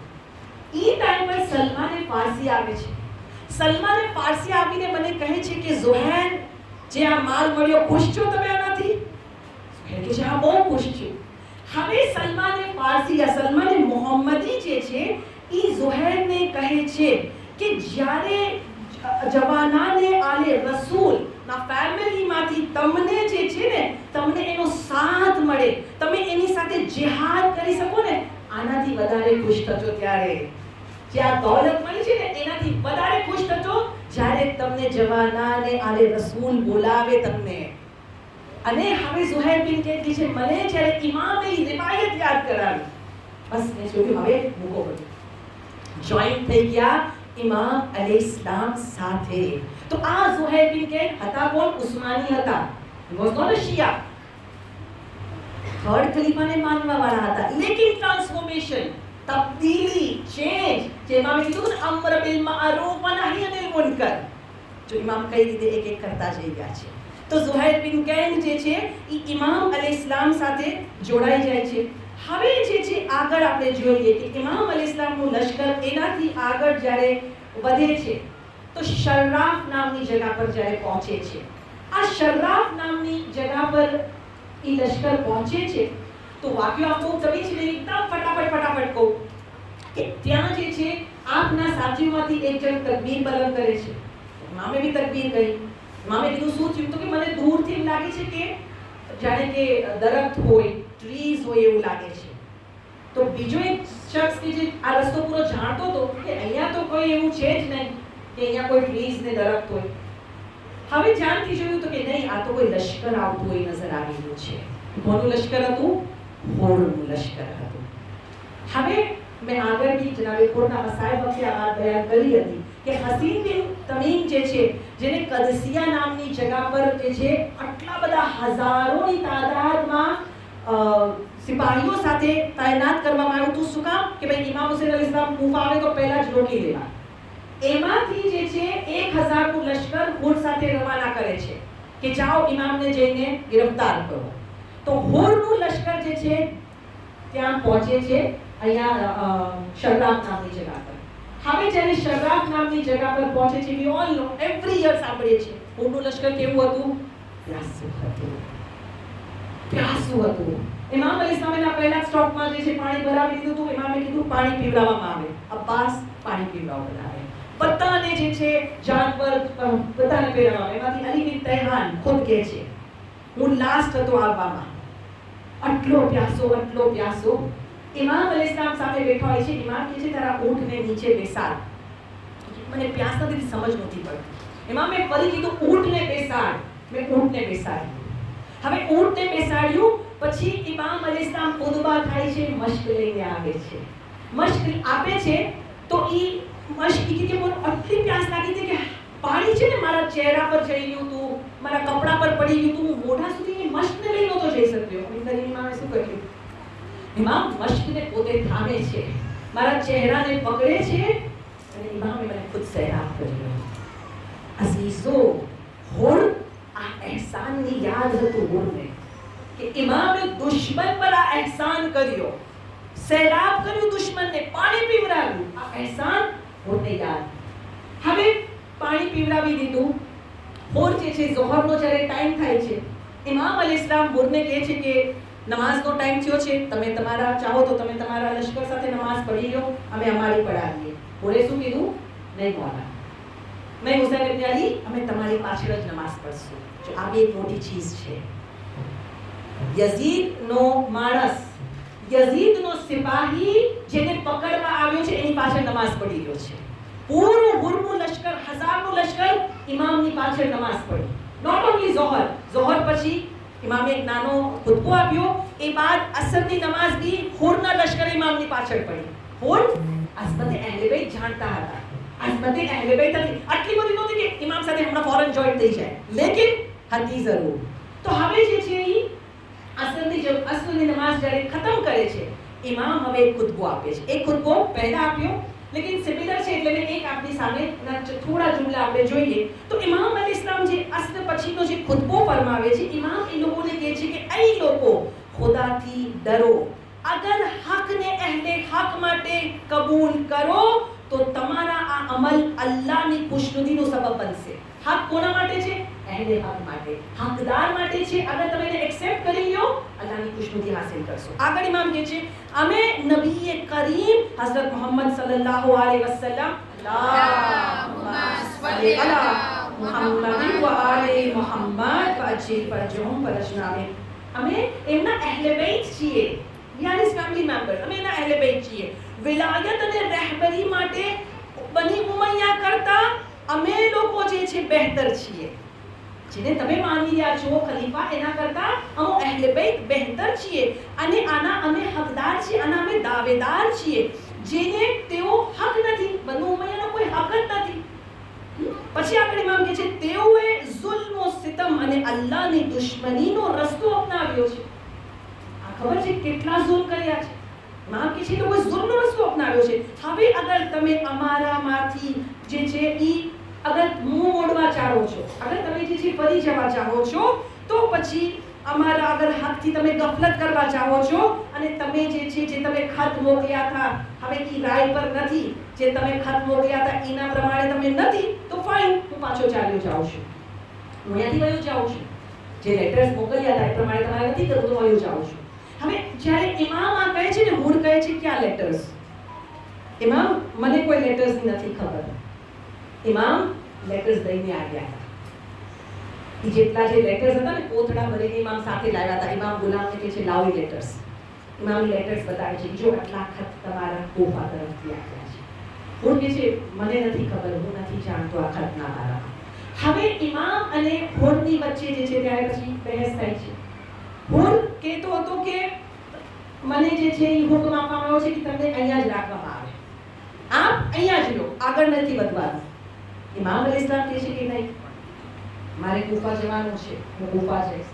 એ ટાઈમ પર સલમાને ફારસી આવે છે. સલમાને ફારસી આવીને મને કહે છે કે ઝુહૈર, જે આ માલ મળ્યો, ખુશ છો તમે આનાથી? ઝુહૈર કે હા, બહુ ખુશ છું. હવે સલમાને ફારસી યા સલમાને મોહમ્મદી જે છે એ ઝુહૈરને કહે છે કે જ્યારે જવાનાને આલે રસૂલ ના ફેમિલીમાંથી તમને જે છે ને, તમને એનો સાથ મળે, તમે એની સાથે જિહાદ કરી શકો ને, આનાથી વધારે ખુશ થજો. ત્યારે જે આ દોલત મળી છે ને, એનાથી વધારે ખુશ થજો જ્યારે તમને જવાનાને આલે રસૂલ બોલાવે તમને. અને હવે ઝુહૈર બિન કૈન કહે છે મને જ્યારે ઇમામે રિવાયત યાદ કરાવી, બસ મેં જોયું હવે મૂકો બધું. જોઈન થઈ ગયા ઇમામ અલૈહિસ્સલામ સાથે. તો આ ઝુહૈર બિન કૈન હતા કોણ? ઉસ્માની હતા. He was not a Shia. Third ખલીફાને માનવા વાળા હતા. લેકિન ટ્રાન્સફોર્મેશન, તબદીલી, ચેન્જ, જેમાં મેં કીધું અમ્ર બિલ મારૂફ વ નહી અનિલ મુનકર, જો ઇમામ કઈ રીતે એક એક કરતા જઈ ગયા છે. તો ઝુહૈર બિન કૈન જે છે એ ઇમામ અલૈહિસ્સલામ સાથે જોડાઈ જાય છે. હવે જે છે આગળ આપણે જોઈએ કે ઇમામ અલૈહિસ્સલામનું લશ્કર એનાથી આગળ જ્યારે વધે છે તો શર્રાફ નામની જગ્યા પર જ્યારે પહોંચે છે. આ શર્રાફ નામની જગ્યા પર એ લશ્કર પહોંચે છે તો વાક્યો આપો તમે છે ને એકદમ ફટાફટ કહું કે ત્યાં જે છે આપના સાથીઓમાંથી એક જણ તકબીર બલંદ કરે છે. ઇમામે બી તકબીર કહી. ઇમામે કીધું શું થયું? તો કે મને દૂરથી એમ લાગે છે કે જાણે કે દરખ્ત હોય, ટ્રીઝ હોય એવું લાગે છે. તો બીજો એક શખ્સ કે જે આ રસ્તો પૂરો જાણતો હતો કે અહીંયા તો કોઈ એવું છે જ નહીં કે અહીંયા કોઈ ટ્રીઝ ને દરખ્ત હોય. હવે ધ્યાનથી જોયું તો કે નહીં, આ તો કોઈ લશ્કર આવતું હોય નજર આવી રહ્યું છે. કોનું લશ્કર હતું? હોરનું લશ્કર હતું. હવે મેં આગળ બી જનાબે ખોરના મસાઇબ વખતે આ વાત બયાન કરી હતી કે હસીન બિન તમીમ જે છે, જેને કદસિયા નામની જગ્યા પર જે છે આટલા બધા હજારોની તાદાદમાં સિપાહીઓ સાથે તૈનાત કરવામાં આવ્યું હતું. શું કામ? કે ભાઈ ઇમામ હુસૈન અલૈહિસ્સલામ કૂફા આવે તો પહેલા જ રોકી લેવા. એમાંથી જે છે 1000 નું લશ્કર હુર સાથે રવાના કરે છે કે જાઓ ઇમામને જઈને ગિરફતાર કરો. તો હુરનું લશ્કર જે છે ત્યાં પહોંચે છે અહીંયા શર્રાફ નામની જગ્યા પર. હવે જ્યારે શર્રાફ નામની જગ્યા પર પહોંચે છે, we all know, every year સાંભળીએ છીએ હુરનું લશ્કર કેવું હતું? પ્યાસું હતું. ઇમામ અલૈહિસ્સલામના પહેલા સ્ટોકમાં જે છે પાણી ભરાવી દીધું હતું. ઇમામે કીધું પાણી પીવડાવવામાં આવે. અબ્બાસ પાણી પીવડાવે. બધાને જે છે જાન પર બધાને પીવડાવે. એમાંથી અલી બિન તૈહાન ખુદ કહે છે હું લાસ્ટ હતો આવવામાં. આટલો પ્યાસો. ઇમામ અલૈહિસ્સલામ સાથે બેઠા હોય છે. ઇમામ કહે છે તારા ઊંટને નીચે બેસાડ. મને પ્યાસ નથી, સમજ નથી પડતી. ઇમામે ફરી કીધું ઊંટને બેસાડ. મેં ઊંટને બેસાડી. હવે ઊંટને બેસાડ્યું, પછી ઇમામ અલૈહિસ્સલામ ખુતબા થાય છે, મશ્ક લઈને આવે છે, મશ્ક આપે છે. તો ઈ મશ્ક કે મને આટલી પ્યાસ લાગી હતી કે પાણી છે ને મારા ચહેરા પર જઈ ગયું હતું, મારા કપડા પર પડી ગયું હતું, હું મોઢા સુધી મશ્કને લઈ નહોતો જઈ શક્યો. ઇમામે શું કર્યું? ઇમામ મશ્કને પોતે થામે છે, મારા ચહેરાને પકડે છે અને ઇમામે મને ખુદ સૈરાબ કર્યો. અઝીઝો, હોર આ અહેસાનની યાદ હતું હોરને કે ઇમામે દુશ્મન પર આ અહેસાન કર્યો, સૈરાબ કર્યું દુશ્મનને, પાણી પીવડાવ્યું. આ અહેસાન હોરને યાદ. હવે પાણી પીવડાવી દીધું. હોર જે છે ઝોહરનો જ્યારે ટાઈમ થાય છે, ઇમામ અલૈહિસ્સલામ હોરને કહે છે કે નમાઝનો ટાઈમ થયો છે, તમે તમારા ચાહો તો તમે તમારા લશ્કર સાથે નમાઝ પઢી લો, અમે અમારી પઢાવીએ. હોરે શું કીધું? નહીં મોલા, નહીં હુસૈન ઇબ્ન અલી, અમે તમારી પાછળ જ નમાઝ પઢશું. જો આ બી એક મોટી ચીઝ છે. યઝીદનો માણસ, યઝીદનો સિપાહી જેને પકડવા આવ્યો છે એની પાછળ નમાઝ પઢી રહ્યો છે. પૂરું હુરમું લશ્કર, હજારનું લશ્કર ઇમામની પાછળ નમાઝ પઢી. નોટ ઓન્લી ઝોહર, ઝોહર પછી ઇમામે એક નાનો ખુતબો આપ્યો, એ બાદ અસરની નમાઝ બી હોરના લશ્કર ઇમામની પાછળ પડી. હોર અઝમતે અહેલે બેત જાણતા હતા, અઝમતે અહેલે બેત હતી, આટલી બધી નહોતી કે ઇમામ સાથે હમણાં ફોરન જોઈન્ટ થઈ જાય, લેકિન હતી જરૂર. તો હવે જે છે એ અસરની નમાઝ જ્યારે ખતમ કરે છે, ઇમામ હવે એક ખુતબો આપે છે. એક ખુતબો પહેલા આપ્યો, લેકિન સિમિલર છે એટલે મેં એક આપની સામે થોડા જુમલા આપણે જોઈએ. તો ઇમામ અલૈહિસ્સલામ જે અસ્ર પછીનો જે ખુતબો ફરમાવે છે, ઇમામ એ લોકોને કહે છે કે એ લોકો ખુદાથી ડરો, અગર હકને અહેલે હક માટે કબૂલ કરો તો તમારા આ અમલ અલ્લાહની ખુશનુદીનો સબબ બનશે. હક કોના માટે છે? અહેલે હક માટે, હકદાર માટે છે. અગર તમે એને એક્સેપ્ટ કરી લો, અલ્લાહની ખુશનુદી હાસિલ કરશો. આગળ ઇમામ કહે છે, અમે નબી કરીમ હઝરત મોહમ્મદ સલ્લલ્લાહુ અલૈહિ વસલ્લમ અલ્લાહુમ્મા સલ્લી અલા મુહમ્મદ વ આલે મુહમ્મદ વઅજિલ ફરજહુમ ફરજનામે, અમે એમના અહેલે બેત છીએ. We are his family members. અમે એના અહેલે બેત છીએ. વિલાયત અને રહેબરી માટે બની ઉમૈયા કરતા અમે લોકો જે છે બહેતર છીએ. જેને તમે માની રહ્યા છો ખલીફા, એના કરતા અમે અહેલે બેત બહેતર છીએ અને આના અમે હકદાર છીએ, આના અમે દાવેદાર છીએ, જેને તેઓ હક નથી. બનુ ઉમૈયાનો કોઈ હક જ નથી. પછી આગળ ઇમામ કહે છે, તેઓએ જુલ્મ ઓ સિતમ અને અલ્લાહની દુશ્મનીનો રસ્તો અપનાવ્યો છે. આ ખબર છે કેટલા ઝુલ્મ કર્યા છે? ઇમામ કહે છે લોકોએ ઝુલ્મનો રસ્તો અપનાવ્યો છે. હવે અગર તમે અમારામાંથી જે છે ઈ અગર મુંહ મોડવા ચાહો છો, અગર તમે જે છે ફરી જવા ચાહો છો, તો પછી અમારા અગર હકથી તમે ગફલત કરવા ચાહો છો અને તમે જે છે જે તમે ખત મોકલ્યા હતા હવે ઈ રાય પર નથી, જે તમે ખત મોકલ્યા હતા એના પ્રમાણે તમે નથી, તો ફાઇન, હું પાછો ચાલ્યો જાઉં છું, હું અહીંયાથી વયો જાઉં છું. જે લેટર્સ મોકલ્યા હતા એ પ્રમાણે તમારે નથી કરવું તો વયો જાઉં છું. હવે જ્યારે ઇમામ આ કહે છે ને, હુર કહે છે ક્યાં લેટર્સ? ઇમામ મને કોઈ લેટર્સની નથી ખબર. ઇમામ લેટર્સ લઈને આવ્યા હતા. એ જેટલા જે લેટર્સ હતા ને કોથળા ભરીને ઇમામ સાથે લાવ્યા હતા. ઇમામ ગુલામને કહે છે લાવો લેટર્સ. ઇમામ લેટર્સ બતાવે છે, જો આટલા ખત તમારા તોફા તરફથી આવ્યા છે. હું કહે છે મને નથી ખબર, હું નથી જાણતો આ ખતના બારામાં. હવે ઇમામ અને હોરની વચ્ચે જે છે ત્યારે પછી બહેસ થાય છે. હોર કહેતો હતો કે મને જે છે એ હુકમ આપવામાં આવ્યો છે કે તમને અહીંયા જ રાખવામાં આવે, આપ અહીંયા જ લો, આગળ નથી વધવાનું. ઇમામ અલૈહિસ્સલામ કહે છે કે નહીં, મારે કૂફા જવાનું છે, હું કૂફા જઈશ.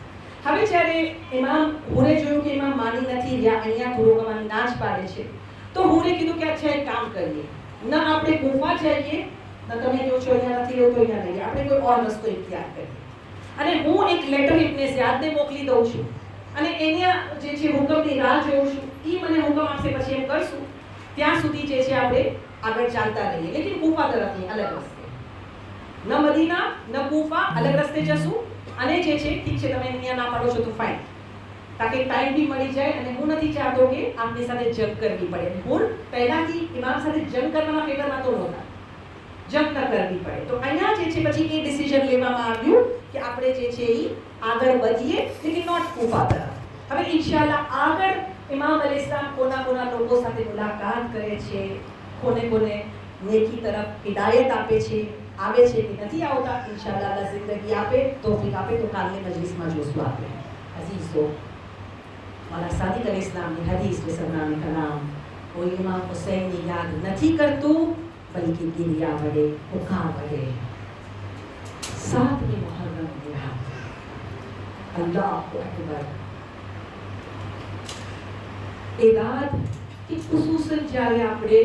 હવે જ્યારે ઇમામ હુરે જોયું કે ઇમામ માની નથી રહ્યા, અહીંયા થોડો કમાની ના જ પાડે છે, તો હુરે કીધું કે અચ્છા એક કામ કરીએ, ના આપણે કૂફા જઈએ, ના તમે જો છો અહીંયા નથી રહેવું તો અહીંયા રહીએ, આપણે કોઈ ઓર રસ્તો ઇખ્તિયાર કરીએ અને હું એક લેટર ઇબ્ને ઝિયાદને મોકલી દઉં છું અને એના જે છે હુકમની રાહ જોઉં છું, એ મને હુકમ આપશે પછી એમ કરશું. ત્યાં સુધી જે છે આપણે આગળ ચાલતા રહીએ, લેકિન કૂફા તરફની અલગ રસ્તે, ન મદીના ન કૂફા, અલગ રસ્તે જશું. અને જે છે ઠીક છે તમે અહીંયા ના પાડો છો તો ફાઇન, તાકે ટાઈમ બી મળી જાય અને હું નથી ચાહતો કે આપની સાથે જંગ કરવી પડે. હું પહેલાથી ઇમામ સાથે જંગ કરવાના ફેવરમાં તો નહોતા, જંગ ન કરવી પડે. તો અહીંયા જે છે પછી એ ડિસિઝન લેવામાં આવ્યું કે આપણે જે છે એ આગળ વધીએ, લેકિન નોટ કૂફા તરફ. હવે ઇન્શાઅલ્લાહ આગળ ઇમામ અલૈહિસ્સલામ કોના લોકો સાથે મુલાકાત કરે છે, કોને નેકી તરફ હિદાયત આપે છે, આવે છે કે નથી આવતા, ઇન્શાઅલ્લાહ અલ્લાહ જિંદગી આપે, તૌફીક આપે તો કાલની મજલિસમાં જોશું આપણે. अजीजों, मौला सादिक अलैहिस्सलाम की हदीस में सल्लल्लाहु अलैहि कलाम वो इमाम हुसैन ने याद नहीं करतू बल्कि गिरिया बड़े पुकार बड़े 7 मुहर्रम की रात अल्लाह अकबर ए रात की खुसूसन जारे આપણે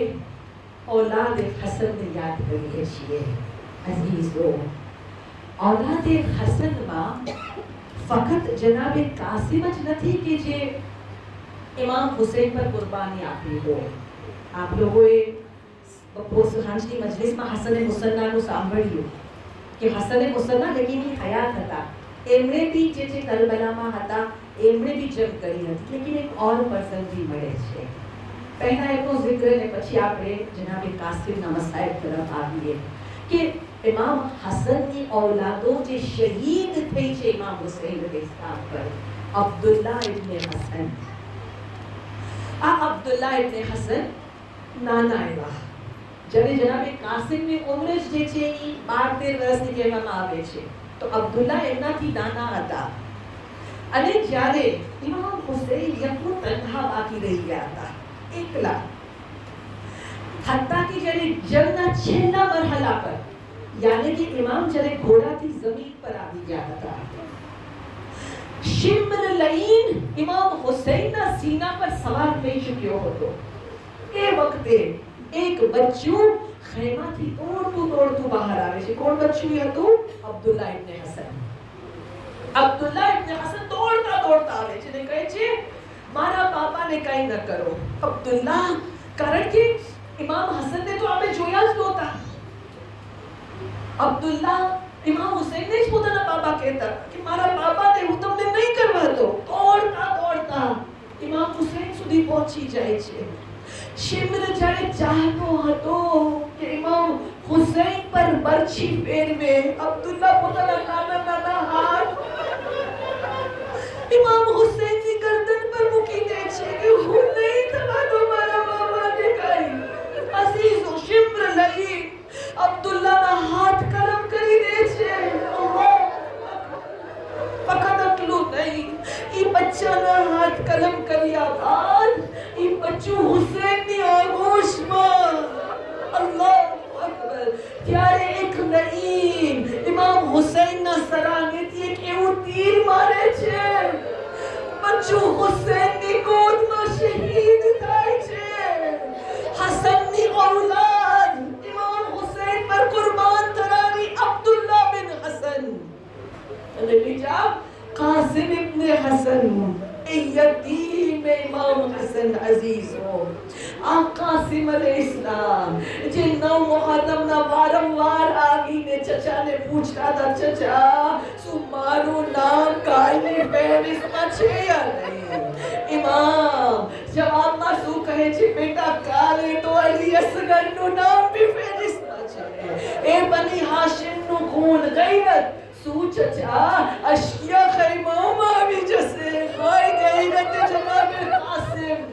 औलाद हसन ने याद કરીએ છીએ अजीजों। औलाद हसन માં ફક્ત જનાબે કાસિમ જ નથી કે જે इमाम हुसैन पर कुर्बानी આપી हो। आप लोगोએ બપોર સાંજની મજલિસમાં હસન મુસન્નાનું સાંભળ્યું કે હસન મુસન્ના લેકિન એ હયાત હતા, એમણે બી જે કરબલામાં હતા એમણે બી જંગ કરી હતી, લેકિન એક ઓર પર્સન બી મળે છે। પહેલા એનો જિક્ર ને પછી આપણે જનાબે કાસિમના મસાઇબ તરફ આવીએ કે इमाम हसनની औलादो જે શહીદ થઈ છે ઇમામ હુસૈન અલૈહિસ્સલામ પર અબ્દુલ્લાહ ઇબ્ન હસન। આ અબ્દુલ્લાહ ઇબ્ન હસન નાના એવા જ્યારે જનાબે કાસિમની ઉંમર જે છે એ 12-13 વર્ષની કહેવામાં આવે છે, તો અબ્દુલ્લાહ એમનાથી નાના હતા। અને જ્યારે ઇમામ હુસૈન યકુ તન્હા બાકી રહી ગયા હતા, એકલા, હત્તા કે જ્યારે જંગના છેલ્લા મરહલા પર यानी कि इमाम जरे घोड़ा थी जमीन पर આવી ગયા હતા, शिम्र लईन इमाम हुसैन ना सीना पर सवार થઈ ચૂક્યો હતો। એ વખતે એક બચ્ચું ખેમાથી દોડતું બહાર આવે છે। કોણ બચ્ચું હતું? અબ્દુલ્લાહ ઇબ્ન હસન। અબ્દુલ્લાહ ઇબ્ન હસન દોડતા આવે છે ને કહે છે મારા બાપાને કંઈ ન કરો। અબ્દુલ્લાહ, કારણ કે ઇમામ હસનને તો આપણે જોયા જ નહોતા। अब्दुल्ला इमाम हुसैन ने પોતાના બાબા કહેતા કે મારા બાબાને હું તમને નહીં કરવા દો। દોડતા ઇમામ હુસૈન સુધી પહોંચી જાય છે। શિમ્ર જ્યારે ચાહતો હતો કે ઇમામ હુસૈન પર બરછી ફેરવે, અબ્દુલ્લા પોતાના નાના હાથ ઇમામ હુસૈનની ગરદન પર મૂકી દે છે કે હું નહીં થવા દો મારા બાબાને કંઈ। અઝીઝો, શિમ્ર લઈ અબ્દુલ્લાના હાથ કરમ કરી દે છે। ફક્ત એટલું નહીં, એ બચ્ચાના હાથ કરમ કર્યા બાદ એ બચ્ચું હુસૈનની આગોશમાં, અલ્લાહુ અકબર, ત્યારે એક નઈમ ઇમામ હુસૈનના સરાનેથી એક એવું તીર મારે છે, બચ્ચું હુસૈનની ગોદમાં શહીદ થાય છે। હસનની औलाद पर कुर्बान थरावी अब्दुल्लाह बिन हसन અને બીજા કાસિમ ઇબ્ન હસન, એ યતીમ ઇમામ હસન। અઝીઝો, આ કાસિમ અલૈહિસ્સલામ જે 9 મુહર્રમના વારંવાર આવીને ચચાને પૂછતા હતા ચચા શું મારું નામ કાયમી ફહેરિસ્તમાં છે યા નહીં? ઇમામ જવાબમાં શું કહે છે? બેટા કાલે તો અલી અસગરનું નામ બી ફહેરિસ્તમાં ए बनी हाशिम नु खून गैरत सूचचा अशिया खैमामा भी जैसे खाई गैरत जनाब कासिम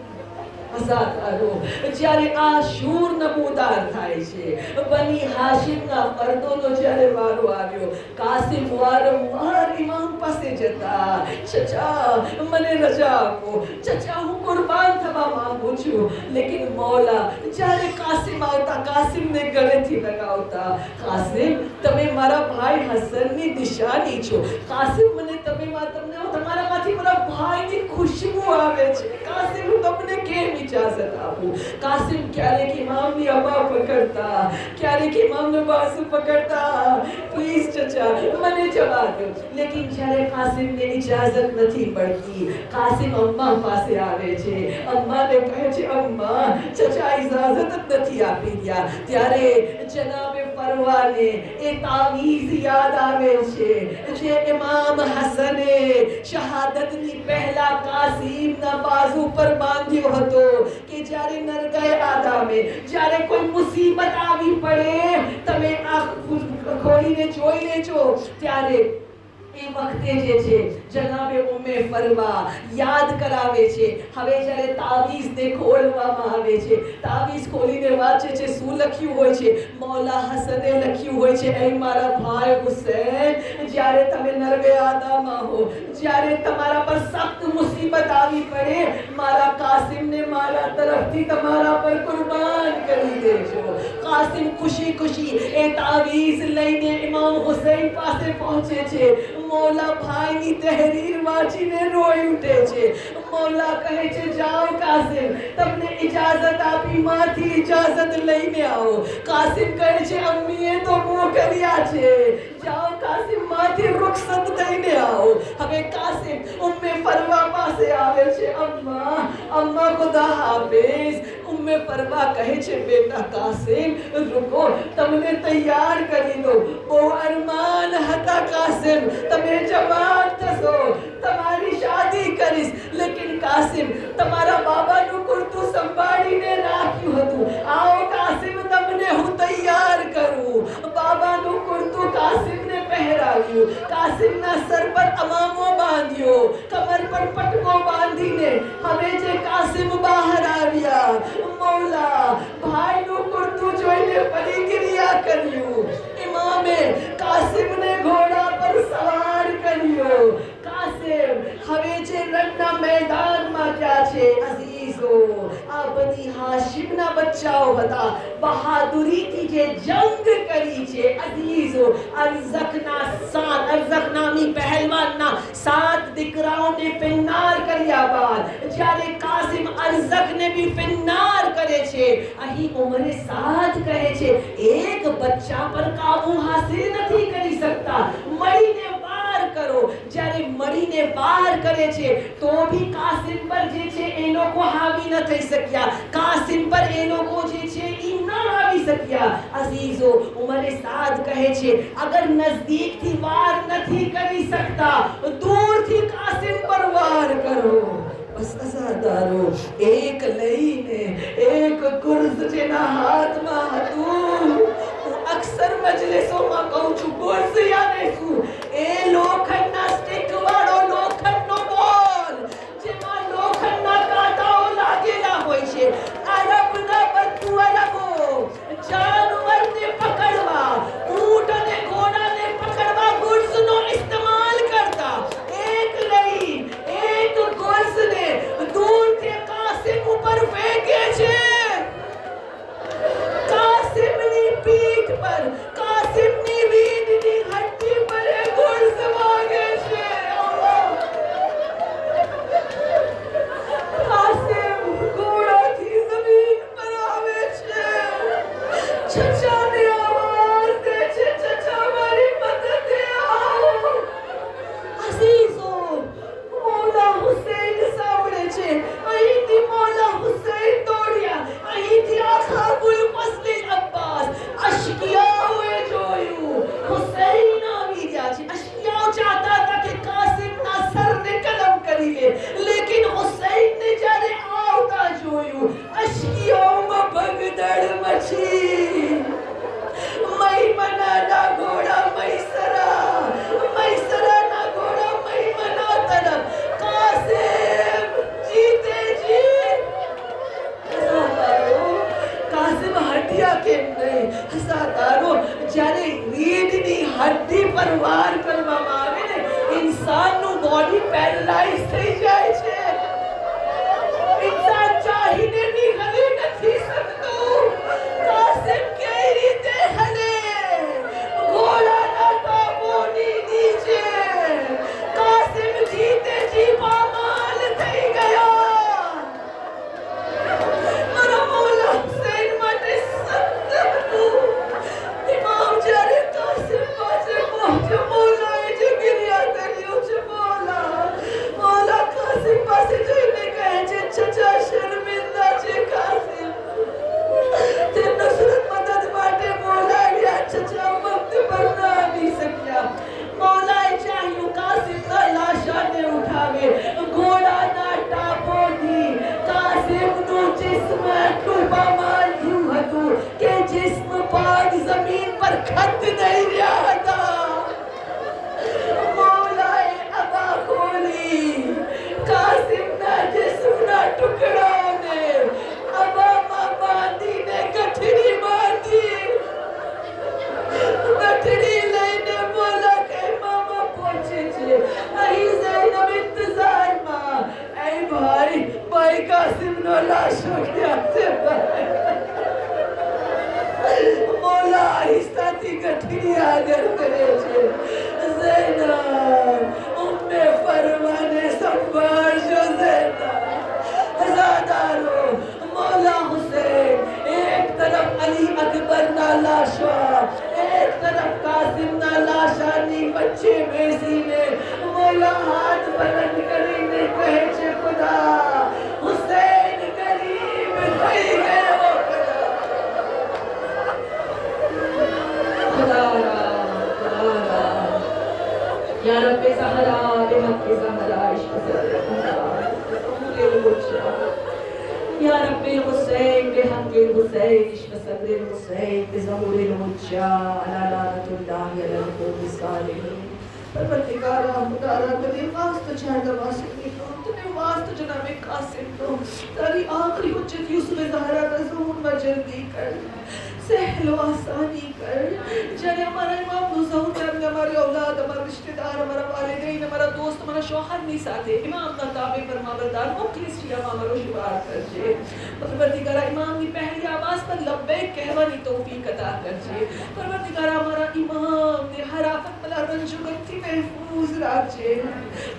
અઝાદારો જ્યારે આશૂર નમૂદાર થાય છે, બની હાશિમના ફરદોનો જ્યારે વારો આવ્યો, કાસિમ વારંવાર ઇમામ પાસે જતા ચચા મને રજા આપો, ચચા હું કુરબાન થવા માંગુ છું। લેકિન મૌલા જ્યારે કાસિમ આવતા કાસિમને ગળેથી લગાવતા, કાસિમ તમે મારા ભાઈ હસનની નિશાની છો, કાસિમ મને તમને તમારામાંથી મારા ભાઈની ખુશ્બુ આવે છે, કાસિમ હું તમને કેમ इजाजत आपू। कासिम क्यारेक इमामनी अब्बा पकड़ता, क्यारेक इमामने बासु पकड़ता, प्लीज चचा मने जवा दो। लेकिन જ્યારે કાસિમને ઇજાજત નથી મળતી, કાસિમ અમ્મા પાસે આવે છે, અમ્માને કહે છે અમ્મા ચચા ઇજાજત જ નથી આપી રહ્યા। ત્યારે જનાબે પરવાને એ તાવીઝ યાદ આવે છે જે ઇમામ હસને શહાદતની પહેલા કાસિમના બાજુ પર બાંધ્યો હતો કે જ્યારે નરગાએ આદામે જ્યારે કોઈ મુસીબત આવી પડે તમે આંખ ખોલીને જોઈ લેજો। ત્યારે એ વખતે જે છે જનાબે ઉમ્મે ફરવા યાદ કરાવે છે। હવે જ્યારે તાવીઝને ખોલવામાં આવે છે, તાવીઝ ખોલીને વાંચે છે, શું લખ્યું હોય છે? મૌલા હસને લખ્યું હોય છે, એ મારા ભાઈ હુસૈન જ્યારે જ્યારે તમે નરવેયાદામાં હો, જ્યારે તમારા પર સખ્ત મુસીબત આવી પડે, મારા કાસિમને મારા તરફથી તમારા પર કુરબાન કરી દેજો. કાસિમ ખુશી ખુશી એ તાવીઝ લઈને ઇમામ હુસૈન પાસે પહોંચે છે. મૌલા ભાઈની તહરીર વાંચીને રોઈ ઉઠે છે. મૌલા કહે છે, જાઓ કાસિમ, તમને ઇજાઝત આપી, માંથી ઇજાઝત લઈને આવો. કાસિમ કહે છે, અમ્મીએ તો મોકલ્યા છે, જાઓ કાસિમ, માંથી રૂખસત થઈને આવો. હવે કાસિમ ઉમ્મે ફરવા પાસે આવે છે. અમ્મા ખુદા હાફિઝ. ઉમ્મે ફરવા કહે છે, બેટા કાસિમ રૂકો, તમને તૈયાર કરી દો. બહુ અરમાન હતા કાસિમ, તમે જવાન થશો, તમારી શાદી કરીશ. લેકિન કાસિમ, તમારા બાબાનું કુર્તું સંભાળીને રાખ્યું હતું. આવો કાસિમ, તમને હું તૈયાર કરું. બાબાનું કુર્તું કાસિમને પહેરાવ્યું. કાસિમના સર પર અમામો બાંધ્યો, કમર પર પટકો બાંધીને હવે જે કાસિમ બહાર આવ્યા. મૌલા ભાઈનું કુર્તું જોઈને ફરી ક્રિયા કર્યું. ઇમામે કાસિમને ઘોડા પર સવાર કર્યો. કાસિમ હવે જે રણના મેદાનમાં ગયા છે. અઝીઝો, આ બની હાશિમના બચ્ચાઓ હતા. બહાદુરીથી જે જંગ કરી છે. અઝીઝો, અરઝક નામી પહેલવાનના 7 દીકરાઓને ફિન્નાર કર્યા બાદ જ્યારે કાસિમ અરઝકને બી ફિન્નાર કરે છે, અહીં ઉમરે સાદ કહે છે, એક બચ્ચા પર કાબુ હાસિલ નથી કરી શકતા, મળીને વાર કરો. જ્યારે મળીને વાર કરે છે તો બી કાસિમ પર જે છે એ લોકો હાવી ન થઈ શક્યા. કાસિમ પર એ લોકો જે છે એ ન આવી શક્યા. અઝીઝો, ઉમરે સાદ કહે છે, અગર નજદીકથી વાર નથી કરી શકતા, દૂરથી કાસિમ પર વાર કરો. બસ અઝાદારો, એક લઈને એક ગુર્ઝ જેના હાથમાં હતું. હું અક્સર મજલિસોમાં કહું છું, ગુર્ઝ યાને શું? એ લોખંડના સ્ટિક વાળો લોખંડનો બોલ, જેમાં લોખંડના કાંટાઓ લાગેલા હોય છે. અરબના બધું અરબો જાનવરને પકડવા, ઊંટ અને ઘોડાને પકડવા ગુર્ઝનો ઇસ્તેમાલ કરતા. એક લઈ એક ગુર્ઝને દૂરથી કાસિમ ઉપર ફેંકે છે. કાસિમની પીઠ પર, કાસિમની રીઢની હડ્ડી પર એ ગુર્ઝ વાગે છે. કાસિમ ઘોડાથી જમીન પર આવે છે. ચચાને આવાજ દે છે, ચચા મારી મદદે આવો. અઝીઝો, મૌલા હુસૈન સાંભળે છે. અહીંથી મૌલા હુસૈન દોડ્યા. અહીંથી આખા ગુલફઝલ અબ્બાસ અશકિયાઓએ જોયું. હુસૈન આવી ગયા છે. અશકિયાઓ ચાહતા હતા કે કાસિમના સરને કલમ કરી લે, લેકિન હુસૈનને જ્યારે આવતા જોયું, અશકિયાઓમાં ભગદડ મચી. મૈમનાના ઘોડા મૈસરાના ઘોડા મૈમના તરફ. કાસિમ જીતે જી. કાસિમ હટ્યા કેમ નહીં? હસાતારો, જ્યારે રીઢની હડ્ડી પર વાર કરવામાં આવે ને, ઇન્સાનનું બોડી પેરાલાઇઝ થઈ જાય છે. ઇન્સાન ચાહીને બી હલી નથી શકતું. કાસિમ કઈ રીતે હલે? ઘોડાના ટાપોની નીચે. કાસિમ જીતે જી પામાલ થઈ ગયા. મારા મૌલા હુસૈન માટે સખ્ત હતું. ઇમામ જ્યારે કાસિમ પાસે પહોંચ્યો, મૌલાએ જે ક્રિયા કર્યું છે, મૌલા કાસિમ लाशों के आते मोला आहिस्ता थी गठरी आगर करे छे ज़ैनब उम्मे फरमाने संभाल जो ज़ैनब ज़ादारो मौला हुसैन एक तरफ अली अकबर ना लाशा एक तरफ कासिम ना लाशा नी बच्चे बेसी ने मौला हाथ बुलंद करीने कहे छे खुदा हुसैन करीब थई गयो खुदा या रब्बे ज़हरा बेहक़्क़ि ज़हरा इश्क़ या रब्बे हुसैन बेहक़्क़ि हुसैन इश्क़ सदर हुसैन बिज़हूर मुज्जा अला लानतुल्लाहि अलल क़ौमि ज़ालिमीन परवरदिगारा खुदारा तेरे वास्ते चाहता वास्ते तेरे वास्ते जनाब कासिम को तेरी आखिरी हुज्जत यूसुफ ज़हरा का ज़हूर में जल्दी कर सहलो आसानी कर जरे हमारा इमाम हुसैन जब हमारे औलाद हमारे रिश्तेदार हमारा वालिदैन हमारा दोस्त हमारा शौहर नहीं साथे इमाम का ताबे फरमाबरदार मुखलिस शिया हमारो शुमार कर जे परवरदिगारा इमाम की पहली आवाज पर लब्बैक कहवानी तौफीक अता कर जे परवरदिगारा हमारा इमाम ने हर आफत बला रंजो गति महफूज रख जे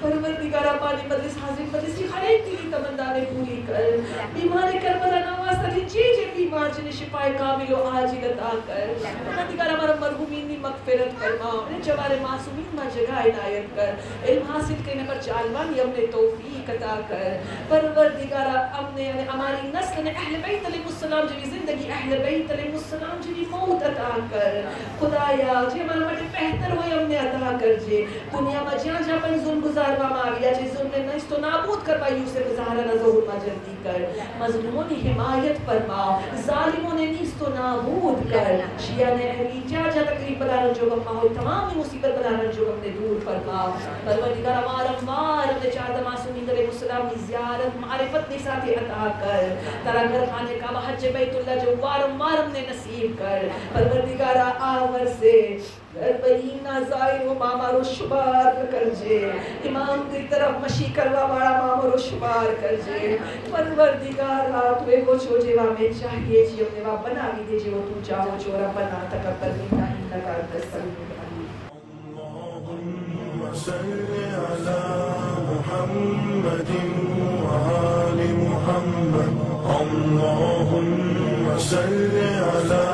परवरदिगारा पानी मजलिस हाजिर मजलिस की हर एक दिली तमन्ना ने पूरी कर बीमार करबला नवाज तली जे बीमार जिन्हें शिफाए कामिल आजिल अता कर परवरदिगारा हमारा मरहूमीन की मगफिरत फरमा उन्हें जवारे मासूमीन में जगह इनायत कर इल्म हासिल करने पर चालवानी हमने तौफीक अता कर परवरदिगारा हमने हमारी नस्ल ने अहले बैत अलैहिस्सलाम जी जिंदगी अहले बैत अलैहिस्सलाम जी मौत अता कर खुदाया जे हमारा मटे बेहतर होए हमने अता कर जे दुनिया में जहां जहां पर जुल्म गुजारवा में आविया जे जुल्म ने नस तो नाबूद करवा यूसुफ ज़हरा ना ज़हूर में जल्दी कर मजलूमों की हिमायत फरमा जालिमों ने निस तो नाबूद कर शिया ने अहली जा जा तकलीफ बलारन जो गम हो तमाम मुसीबत बलारन जो गम ने दूर फरमा परवरदिगार वारंवार अपने चार मासूमीन अलैहिस्सलाम की ज़ियारत मारिफत के साथ अता कर तेरा घर खाने का हज बैतुल्लाह जो वारंवार हमने नसीब कर परवरदिगार आवर से बरीना जाहिर वो मामारो शुमार कर जे इमाम की तरफ मशी करवा वाला मामारो शुमार कर जे परवरदिगार तू को छोजेवा में चाहिए जी हमने वा बना भी दे जो तू चाहो जो रब्बना तकब्बल मिन्ना इन्नका अंतस समीउल अलीम अल्लाहुम्मा सल्लि अला मुहम्मदिन व आलि मुहम्मद अल्लाहुम्मा सल्लि अला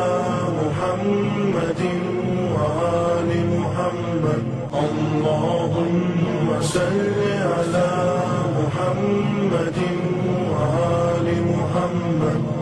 मुहम्मदिन وآل محمد اللهم صل على محمد وآل محمد